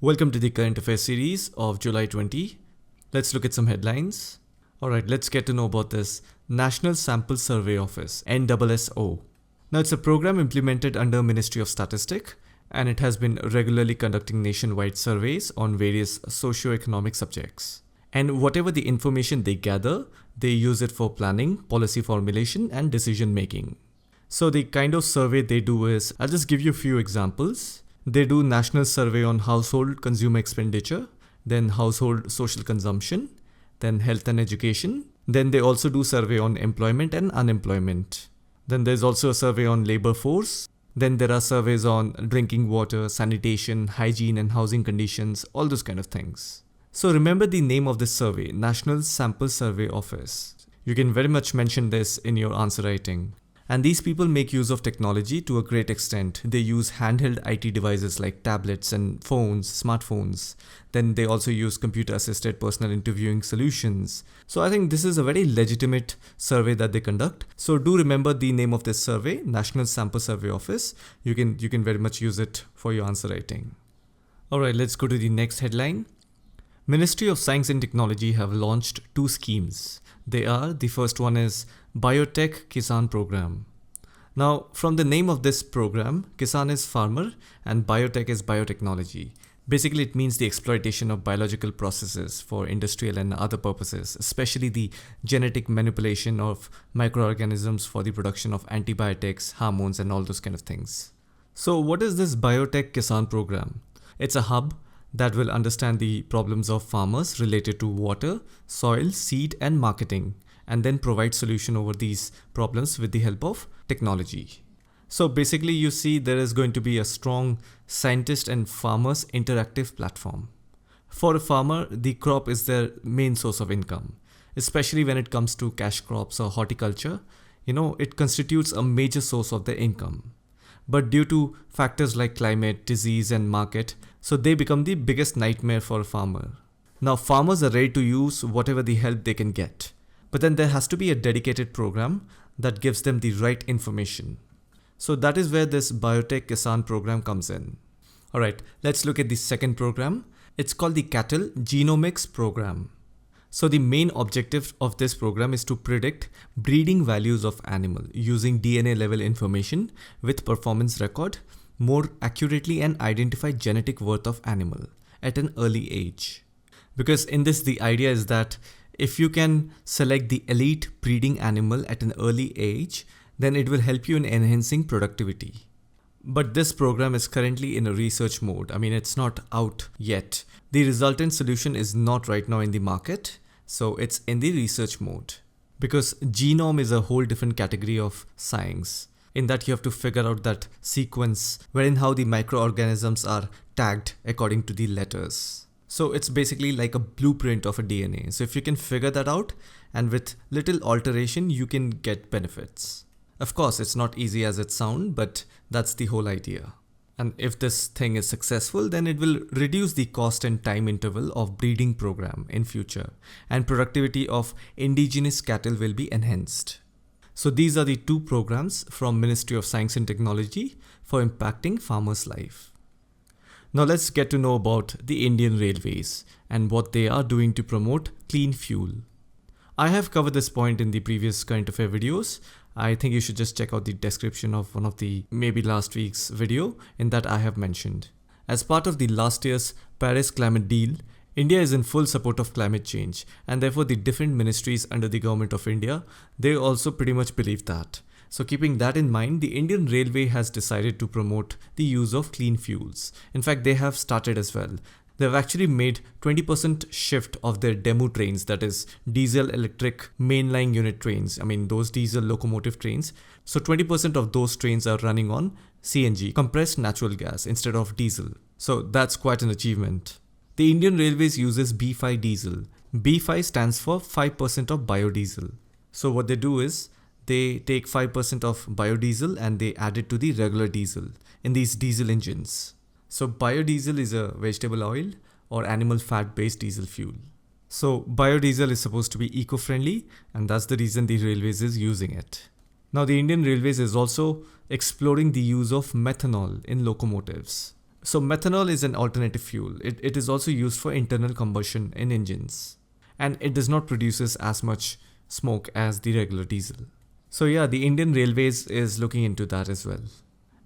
Welcome to the current affairs series of July 20. Let's look at some headlines. Alright, let's get to know about this National Sample Survey Office, NSSO. Now it's a program implemented under Ministry of Statistics, and it has been regularly conducting nationwide surveys on various socio-economic subjects. And whatever the information they gather, they use it for planning, policy formulation and decision making. So the kind of survey they do is, I'll just give you a few examples. They do national survey on household consumer expenditure, then household social consumption, then health and education. Then they also do survey on employment and unemployment. Then there's also a survey on labor force. Then there are surveys on drinking water, sanitation, hygiene and housing conditions, all those kind of things. So remember the name of this survey, National Sample Survey Office. You can very much mention this in your answer writing. And these people make use of technology to a great extent. They use handheld IT devices like tablets and phones, smartphones. Then they also use computer-assisted personal interviewing solutions. So I think this is a very legitimate survey that they conduct. So do remember the name of this survey, National Sample Survey Office. You can very much use it for your answer writing. Alright, let's go to the next headline. Ministry of Science and Technology have launched two schemes. The first one is Biotech Kisan program. Now, from the name of this program, Kisan is farmer and Biotech is biotechnology. Basically, it means the exploitation of biological processes for industrial and other purposes, especially the genetic manipulation of microorganisms for the production of antibiotics, hormones, and all those kind of things. So what is this Biotech Kisan program? It's a hub that will understand the problems of farmers related to water, soil, seed, and marketing, and then provide solution over these problems with the help of technology. So basically you see there is going to be a strong scientist and farmers interactive platform. For a farmer, the crop is their main source of income, especially when it comes to cash crops or horticulture. It constitutes a major source of their income. But due to factors like climate, disease, and market, so they become the biggest nightmare for a farmer. Now farmers are ready to use whatever the help they can get. But then there has to be a dedicated program that gives them the right information. So that is where this Biotech Kisan program comes in. Alright, let's look at the second program. It's called the Cattle Genomics program. So the main objective of this program is to predict breeding values of animal using DNA level information with performance record more accurately and identify genetic worth of animal at an early age. Because in this, the idea is that if you can select the elite breeding animal at an early age, then it will help you in enhancing productivity. But this program is currently in a research mode. It's not out yet. The resultant solution is not right now in the market, so it's in the research mode. Because genome is a whole different category of science. In that you have to figure out that sequence wherein how the microorganisms are tagged according to the letters. So it's basically like a blueprint of a DNA. So if you can figure that out and with little alteration, you can get benefits. Of course, it's not easy as it sounds, but that's the whole idea. And if this thing is successful, then it will reduce the cost and time interval of breeding program in future, and productivity of indigenous cattle will be enhanced. So these are the two programs from Ministry of Science and Technology for impacting farmers' life. Now let's get to know about the Indian Railways and what they are doing to promote clean fuel. I have covered this point in the previous current affair videos. I think you should just check out the description of one of the maybe last week's video in that I have mentioned. As part of the last year's Paris climate deal, India is in full support of climate change, and therefore the different ministries under the government of India, they also pretty much believe that. So keeping that in mind, the Indian Railway has decided to promote the use of clean fuels. In fact, they have started as well. They've actually made 20% shift of their demo trains, that is diesel electric mainline unit trains. Those diesel locomotive trains. So 20% of those trains are running on CNG, compressed natural gas, instead of diesel. So that's quite an achievement. The Indian Railways uses B5 diesel. B5 stands for 5% of biodiesel. So what they do is, they take 5% of biodiesel and they add it to the regular diesel in these diesel engines. So biodiesel is a vegetable oil or animal fat based diesel fuel. So biodiesel is supposed to be eco-friendly, and that's the reason the railways is using it. Now the Indian Railways is also exploring the use of methanol in locomotives. So methanol is an alternative fuel. It is also used for internal combustion in engines. And it does not produces as much smoke as the regular diesel. So yeah, the Indian Railways is looking into that as well.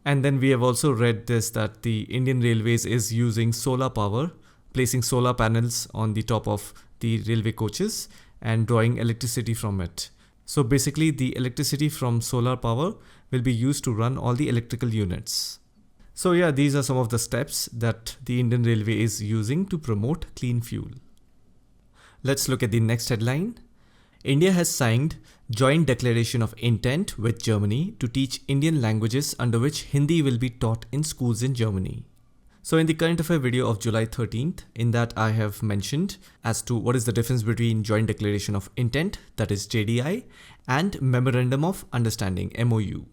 And then we have also read this that the Indian Railways is using solar power, placing solar panels on the top of the railway coaches and drawing electricity from it. So basically the electricity from solar power will be used to run all the electrical units. So yeah, these are some of the steps that the Indian Railway is using to promote clean fuel. Let's look at the next headline. India has signed Joint Declaration of Intent with Germany to teach Indian languages under which Hindi will be taught in schools in Germany. So in the current affair video of July 13th, in that I have mentioned as to what is the difference between Joint Declaration of Intent, that is JDI, and Memorandum of Understanding, MOU.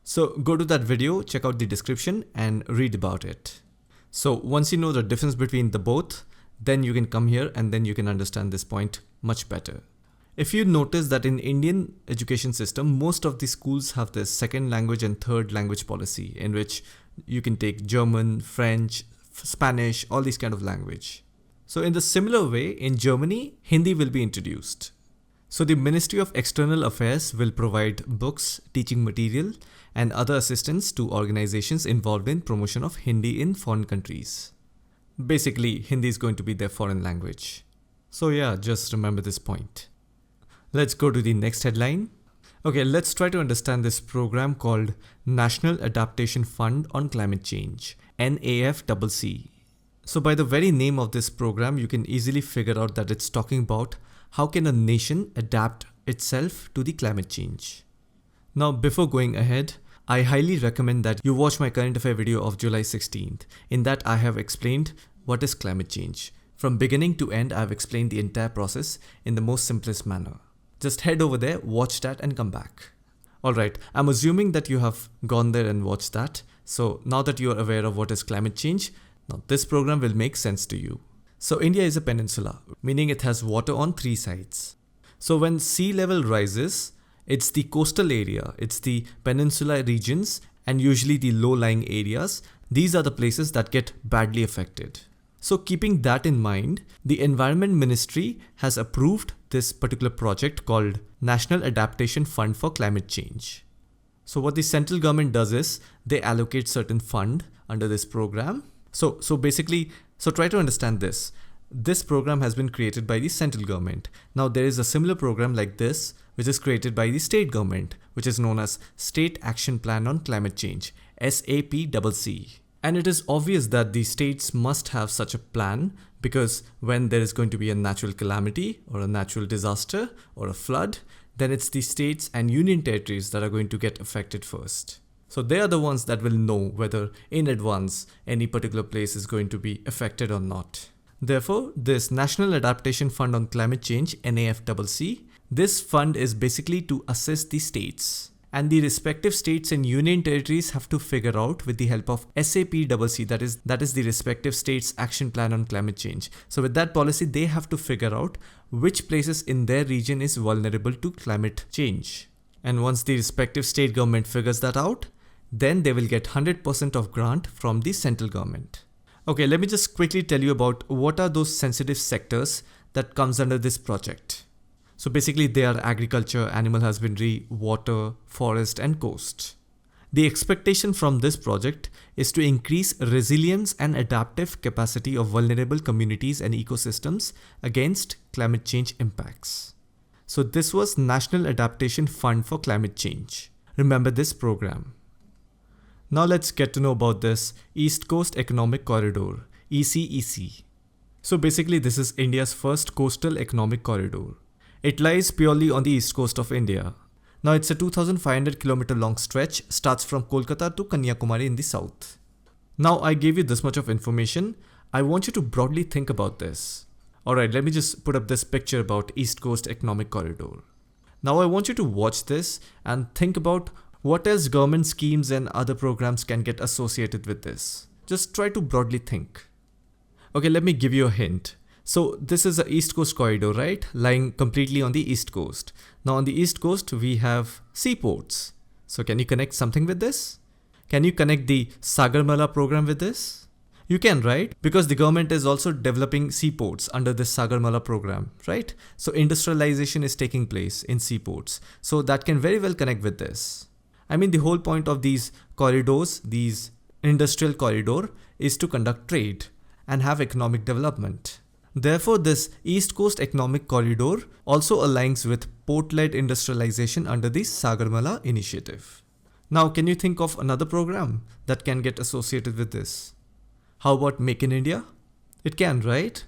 So go to that video, check out the description and read about it. So once you know the difference between the both, then you can come here and then you can understand this point much better. If you notice that in Indian education system, most of the schools have this second language and third language policy in which you can take German, French, Spanish, all these kind of language. So in the similar way, in Germany, Hindi will be introduced. So the Ministry of External Affairs will provide books, teaching material, and other assistance to organizations involved in promotion of Hindi in foreign countries. Basically, Hindi is going to be their foreign language. So yeah, just remember this point. Let's go to the next headline. Okay, let's try to understand this program called National Adaptation Fund on Climate Change, NAFCC. So by the very name of this program, you can easily figure out that it's talking about how can a nation adapt itself to the climate change. Now, before going ahead, I highly recommend that you watch my current affair video of July 16th. In that, I have explained what is climate change. From beginning to end, I have explained the entire process in the most simplest manner. Just head over there, watch that and come back. Alright, I'm assuming that you have gone there and watched that. So now that you are aware of what is climate change, now this program will make sense to you. So India is a peninsula, meaning it has water on three sides. So when sea level rises, it's the coastal area, it's the peninsula regions and usually the low-lying areas. These are the places that get badly affected. So keeping that in mind, the Environment Ministry has approved this particular project called National Adaptation Fund for Climate Change. So what the central government does is they allocate certain fund under this program. So try to understand this. This program has been created by the central government. Now there is a similar program like this which is created by the state government, which is known as State Action Plan on Climate Change, SAPCC. And it is obvious that the states must have such a plan because when there is going to be a natural calamity or a natural disaster or a flood, then it's the states and union territories that are going to get affected first. So they are the ones that will know whether in advance any particular place is going to be affected or not. Therefore, this National Adaptation Fund on Climate Change, NAFCC, this fund is basically to assist the states. And the respective states and union territories have to figure out with the help of SAPCC, that is the respective states action plan on climate change. So with that policy, they have to figure out which places in their region is vulnerable to climate change. And once the respective state government figures that out, then they will get 100% of grant from the central government. Okay, let me just quickly tell you about what are those sensitive sectors that comes under this project. So basically they are agriculture, animal husbandry, water, forest and coast. The expectation from this project is to increase resilience and adaptive capacity of vulnerable communities and ecosystems against climate change impacts. So this was National Adaptation Fund for Climate Change. Remember this program. Now let's get to know about this East Coast Economic Corridor, ECEC. So basically this is India's first coastal economic corridor. It lies purely on the east coast of India. Now it's a 2,500 km long stretch, starts from Kolkata to Kanyakumari in the south. Now I gave you this much of information. I want you to broadly think about this. Alright, let me just put up this picture about East Coast Economic Corridor. Now I want you to watch this and think about what else government schemes and other programs can get associated with this. Just try to broadly think. Okay, let me give you a hint. So this is the East Coast Corridor, right? Lying completely on the East Coast. Now on the East Coast, we have seaports. So can you connect something with this? Can you connect the Sagarmala program with this? You can, right? Because the government is also developing seaports under this Sagarmala program, right? So industrialization is taking place in seaports. So that can very well connect with this. I mean, the whole point of these corridors, these industrial corridor, is to conduct trade and have economic development. Therefore, this East Coast Economic Corridor also aligns with port-led industrialization under the Sagarmala initiative. Now, can you think of another program that can get associated with this? How about Make in India? It can, right?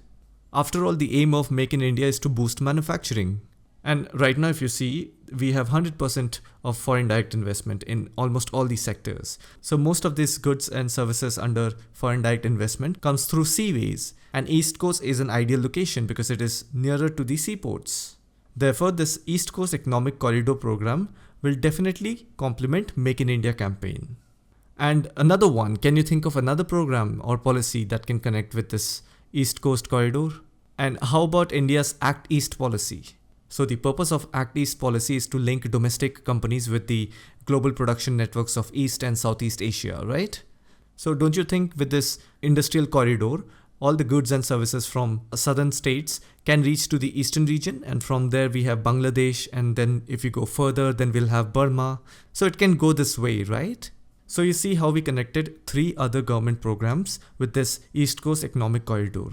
After all, the aim of Make in India is to boost manufacturing. And right now, if you see, we have 100% of foreign direct investment in almost all these sectors. So most of these goods and services under foreign direct investment comes through seaways. And East Coast is an ideal location because it is nearer to the seaports. Therefore, this East Coast Economic Corridor program will definitely complement Make in India campaign. And another one, can you think of another program or policy that can connect with this East Coast Corridor? And how about India's Act East policy? So the purpose of Act East policy is to link domestic companies with the global production networks of East and Southeast Asia, right? So don't you think with this industrial corridor, all the goods and services from southern states can reach to the eastern region, and from there we have Bangladesh, and then if you go further, then we'll have Burma. So it can go this way, right? So you see how we connected 3 other government programs with this East Coast Economic Corridor.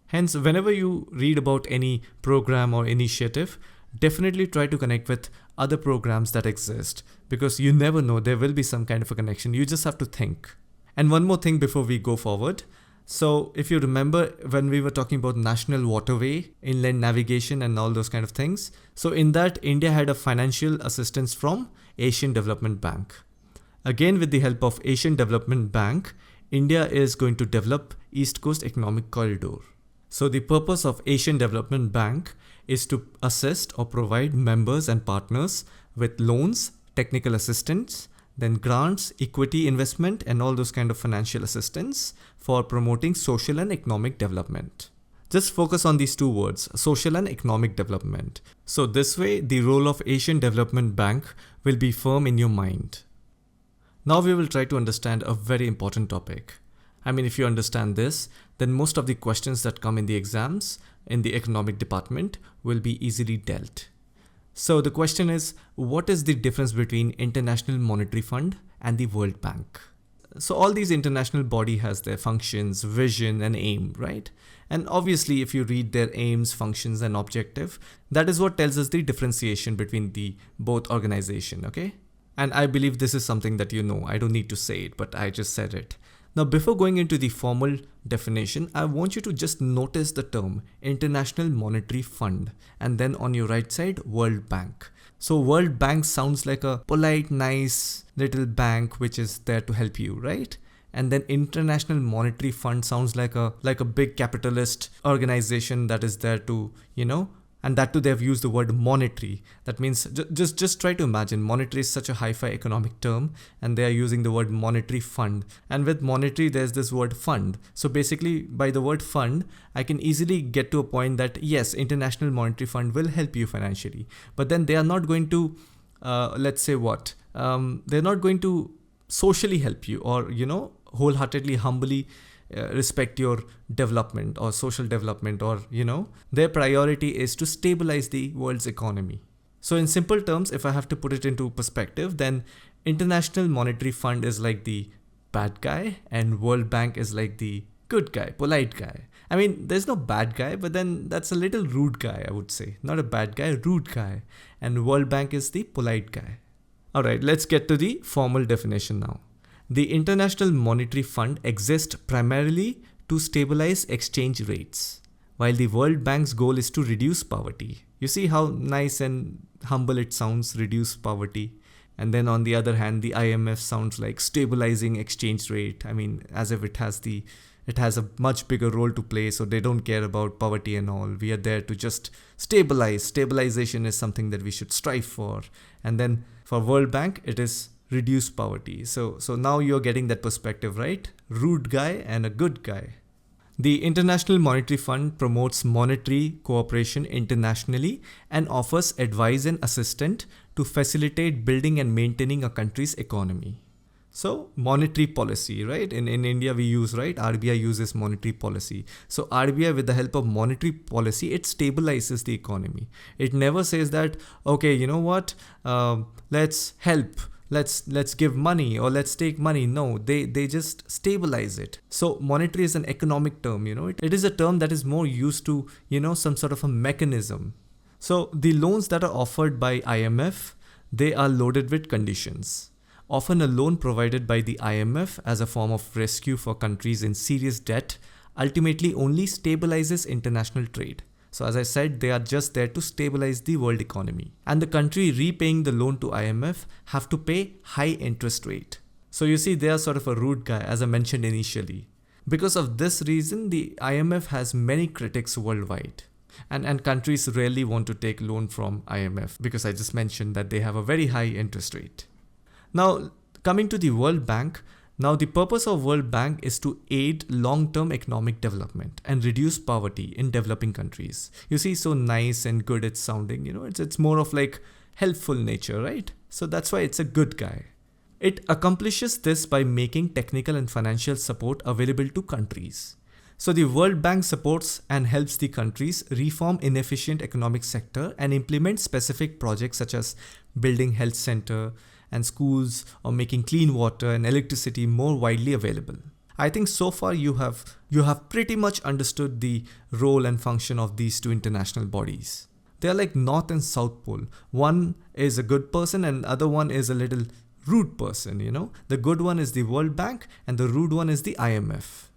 Hence, whenever you read about any program or initiative, definitely try to connect with other programs that exist, because you never know, there will be some kind of a connection. You just have to think. And one more thing before we go forward. So if you remember when we were talking about national waterway, inland navigation and all those kind of things. So in that, India had a financial assistance from Asian Development Bank. Again, with the help of Asian Development Bank, India is going to develop East Coast Economic Corridor. So the purpose of Asian Development Bank is to assist or provide members and partners with loans, technical assistance, then grants, equity investment, and all those kind of financial assistance for promoting social and economic development. Just focus on these 2 words, social and economic development. So this way, the role of Asian Development Bank will be firm in your mind. Now we will try to understand a very important topic. I mean, if you understand this, then most of the questions that come in the exams in the economic department will be easily dealt. So the question is, what is the difference between International Monetary Fund and the World Bank? So all these international body has their functions, vision and aim, right? And obviously if you read their aims, functions and objective, that is what tells us the differentiation between the both organization, okay? And I believe this is something that you know. I don't need to say it, but I just said it. Now, before going into the formal definition, I want you to just notice the term International Monetary Fund, and then on your right side, World Bank. So World Bank sounds like a polite, nice little bank which is there to help you, right? And then International Monetary Fund sounds like a big capitalist organization that is there to, and that too they have used the word monetary. That means just try to imagine, monetary is such a hi-fi economic term and they are using the word monetary fund. And with monetary there's this word fund. So basically by the word fund, I can easily get to a point that yes, International Monetary Fund will help you financially. But then they are not going to, they're not going to socially help you or, wholeheartedly, humbly respect your development or social development, or their priority is to stabilize the world's economy. So in simple terms, if I have to put it into perspective, then International Monetary Fund is like the bad guy and World Bank is like the good guy, polite guy. I mean, there's no bad guy, but then that's a little rude guy, I would say. Not a bad guy, rude guy. And World Bank is the polite guy. Alright, let's get to the formal definition now. The International Monetary Fund exists primarily to stabilize exchange rates, while the World Bank's goal is to reduce poverty. You see how nice and humble it sounds, reduce poverty. And then on the other hand, the IMF sounds like stabilizing exchange rate. I mean, as if it has a much bigger role to play, so they don't care about poverty and all. We are there to just stabilize. Stabilization is something that we should strive for. And then for World Bank, it is reduce poverty. So now you're getting that perspective, right? Rude guy and a good guy. The International Monetary Fund promotes monetary cooperation internationally and offers advice and assistance to facilitate building and maintaining a country's economy. So monetary policy, right? In India we use, right? RBI uses monetary policy. So RBI, with the help of monetary policy, it stabilizes the economy. It never says that, okay, you know what, let's help, let's give money or let's take money. No, they just stabilize it. So monetary is an economic term, it is a term that is more used to, some sort of a mechanism. So the loans that are offered by IMF, they are loaded with conditions. Often a loan provided by the IMF as a form of rescue for countries in serious debt ultimately only stabilizes international trade. So as I said, they are just there to stabilize the world economy. And the country repaying the loan to IMF have to pay high interest rate. So you see, they are sort of a rude guy, as I mentioned initially. Because of this reason, the IMF has many critics worldwide. And countries rarely want to take loan from IMF because I just mentioned that they have a very high interest rate. Now, coming to the World Bank, now the purpose of World Bank is to aid long-term economic development and reduce poverty in developing countries. You see, so nice and good it's sounding, it's more of like helpful nature, right? So that's why it's a good guy. It accomplishes this by making technical and financial support available to countries. So the World Bank supports and helps the countries reform inefficient economic sector and implement specific projects such as building health center and schools, or making clean water and electricity more widely available. I think so far you have pretty much understood the role and function of these two international bodies. They are like North and South Pole. One is a good person and the other one is a little rude person, The good one is the World Bank and the rude one is the IMF.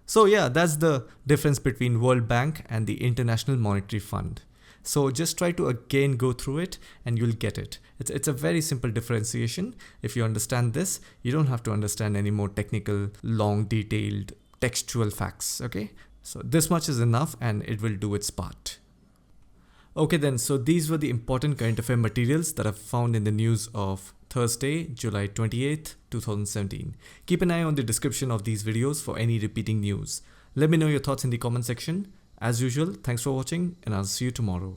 So yeah, that's the difference between World Bank and the International Monetary Fund. So just try to again go through it and you'll get it. It's a very simple differentiation. If you understand this, you don't have to understand any more technical, long, detailed, textual facts, okay? So this much is enough and it will do its part. Okay then, so these were the important current affair materials that I've found in the news of Thursday, July 28th, 2017. Keep an eye on the description of these videos for any repeating news. Let me know your thoughts in the comment section. As usual, thanks for watching and I'll see you tomorrow.